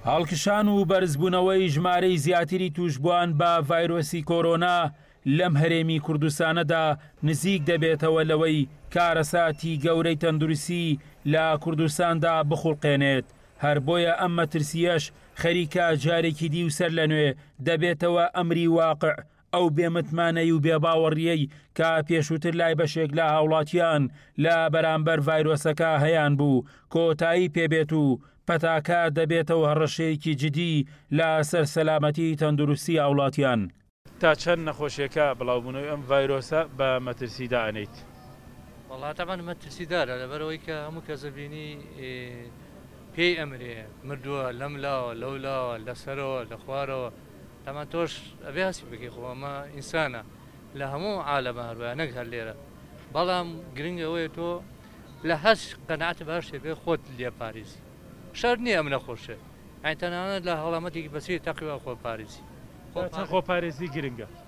هەڵکشان و بەرزبوونەوەی ژمارەی زیاتری توشبووان بە ڤایرۆسی کۆرۆنا لەم هەرێمی کوردستانەدا نزیک دەبێتەوە لەوەی کارەساتی گەورەی تەندروستی لە کوردستاندا بخوڵقێنێت. هەر بۆیە ئەم مەترسیەش خەریکە جارێکی دی و سەر لەنوێ دەبێتەوە ئەمری واقع ئەو بێمتمانەی و بێباوەڕیەی کە پێشووتر لای بەشێک لە هاوڵاتیان لە بەرامبەر ڤایرۆسەکە هەیان بوو کۆتایی پێبێت و پەتاکە دەبێتەوە هەڕەشەیەکی جدی لە سەر سەلامەتی تەندروستی هاوڵاتیان. تا چەند نەخۆشیەکە بڵاوبوونەوەی ئەم ڤایرۆسە بە مەترسیدا ئەنێیت؟ وەڵا تەمان مەترسیدارە لەبەرەوەی کە هەموو کەسە بینی پێی ئەمرێ مردووە لەم لاوە لەو لاوە لەسەرەوە لە خوارەوە تەمان تۆش ئەبێ هەسی بکەی خۆ ئەمە ئینسانە لە هەموو عالەمە هەروە نەک هەر لێرە بەڵام گرنگەوەی تۆ لە هەش قەناعەت باشێ بێ خۆت لێ پارێزی شەر نییە ئەم نەخۆشە ئەی تەنانەت لە هەڵامەتێکی بەسیری تەقیوا خۆ پارێزی خۆپارێزی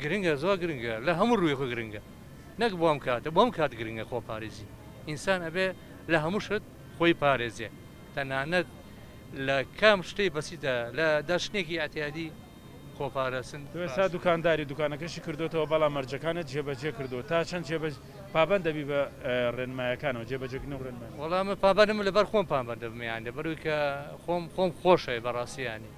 گرنگە زۆر گرنگە لە هەموو ڕووی خۆ گرنگە نەک بۆم کاتە بۆم کات گرنگە خۆپارێزی ئینسان ئەبێ لە هەموو شت خۆی پارێزێ تەنانەت لە کام شتەی بەسیدا لە دەشتێکی ئەتیادی خۆپارێزن. ئێستا دوکانداری دوکانەکەشی کردوتەوە بەڵام مەرجەکانت جێبەجێ کردو تا چەند پابند دەبی بە ڕێنمایەکانەوە جێبەجێکردن و ڕێنمای؟ وەڵامە پابندم لەبەر خۆم پابند دەبمیان لەبەروی کە خۆم خۆشە بەڕاستیانی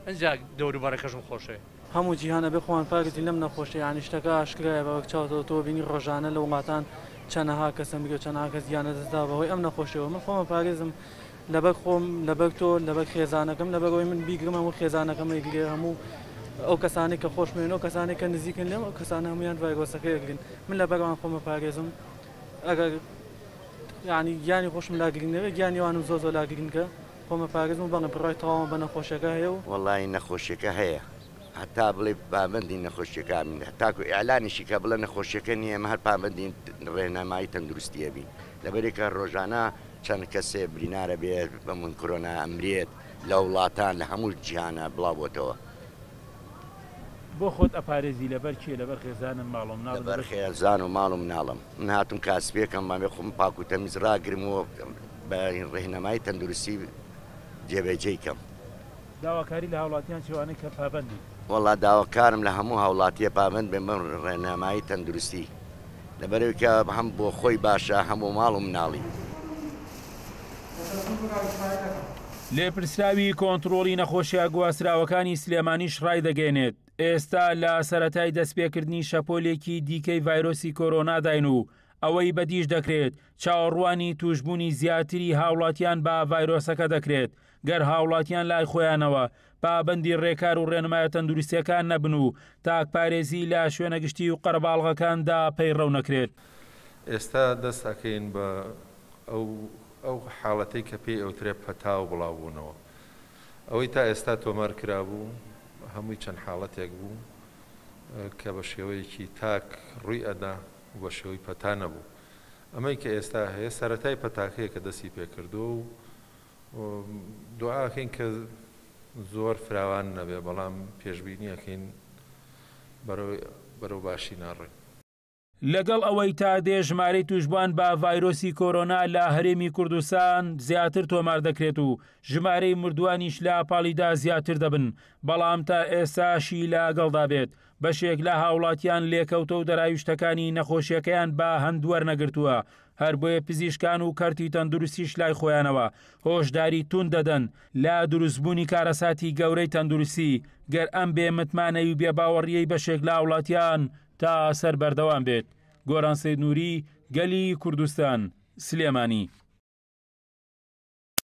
ئەنجا دەوروبەرەکەشم خۆشە. هەموو جیهانە بێ خۆیان پارێزی لەم نەخۆشی یانی شتەکە ئاشکرایە بەوەک چاوتەوە تۆ بینی ڕۆژانە لە وڵاتان چەندەها کەسە میگە چەندها کەس گیانە دەستا بەهۆی ئەم نەخۆشیەوە من خۆمە پارێزم لەبەر خۆم لەبەر تۆ لەبەر خێزانەکەم لەبەرەوەی من بیگرم هەموو خێزانەکەم ئەیگرێ هەموو ئەو کەسانی کە خۆشمێن ئەو کەسانی کە نزیکن لێم ئەو کەسانە هەمویان ڤایرۆسەکە ئەگرن من لەبەرەوان خۆمە پارێزم ئەگەر ینی گیانی خۆشم لاگرینەوە گیانیوانم زۆ لاگرینکە خۆمە پارێزم بەڵێ پڕای تەواوە بە نەخۆشیەکە هەیە و وەڵی نەخۆشیەکە هەیە هەتا بڵێ پابندی نەخۆشیەکە منە تاکو ئیعلانیشی کە بڵێ نەخۆشیەکە نییە هەر پابندی ڕێنەمایی تەندروستیە بین لەبەرێکە ڕۆژانە چەند کەسێ برینارە بێت بە من کۆرۆنا ئەمرێت لە وڵاتان لە هەموو جیهانە بڵاوبۆتەوە. بۆ خۆت ئەپارێزی لەبەر چیە لەبەر خێزانم ماڵم ناڵم لەبەر خێزان و ماڵم ناڵم من هاتم کاسبێکم مامێ خۆم پاک و تەمیز ڕاگرمەوە بە ڕێنەمایی تەندروستی جێبەجێیکەم. داواکاری لە هاوڵاتیان چێوانەی کە پابندی؟ وەڵا داواکارم لە هەموو هاوڵاتیە پابند بێ من ڕێنەمایی تەندروستی لەبەرەوەی کە هەم بۆ خۆی باشە هەموو ماڵ و مناڵی. لێپرسراوی کۆنتڕۆڵی نەخۆشیە گواستراوەکانی سلێمانیش ڕای دەگەێنێت ئێستا لە سەرەتای دەستپێکردنی شەپۆلێکی دیکەی ڤایرۆسی کۆرۆنا داین و ئەوەی بەدیش دەکرێت چاوەڕوانی توشبوونی زیاتری هاوڵاتیان بە ڤایرۆسەکە دەکرێت گەر هاوڵاتیان لای خۆیانەوە پابندی ڕێکار و ڕێنمایە تەندروستیەکان نەبن و تاکپارێزی لە شوێنە گشتی و قەرەباڵغەکاندا پەیڕەو نەکرێت. ئێستا دەستەکەین بە ئەو حاڵەتەی کە پێی ئەوترێ پەتا و بڵاوبوونەوە ئەوەی تا ئێستا تۆمار کرابوو هەمووی چەند حاڵەتێک بوو کە بە شێوەیەکی تاک ڕووی ئەدا و بە شێوەی پەتا نەبوو ئەمەی کە ئێستا هەیە سەرەتای پەتاکەیە کە دەستی پێکردو و دوعاکەین کە زۆر فراوان نەبێ بەڵام پێشبینیەکەین بەرەو باشی ناڕێ. لەگەڵ ئەوەی تا دێ ژمارەی توشبوان بە ڤایرۆسی کۆرۆنا لە هەرێمی کوردستان زیاتر تۆمار دەکرێت و ژمارەی مردوانیش لە پاڵیدا زیاتر دەبن بەڵام تا ئێستاشی لەگەڵدا بێت بەشێک لە هاوڵاتیان لێکەوتە و دەراویشتەکانی نەخۆشیەکەیان بە هەندوەر نەگرتووە هەر بۆیە پزیشکان و کەرتی تەندروستیش لای خۆیانەوە هۆشداری تون دەدەن لە دروستبوونی کارەساتی گەورەی تەندروستی گەر ئەم بێ متمانەی و بێباوەڕیەی بەشێک لە هاوڵاتیان تا سەر بەردەوام بێت. گۆران سەید نووری، گەلی کوردستان، سلێمانی.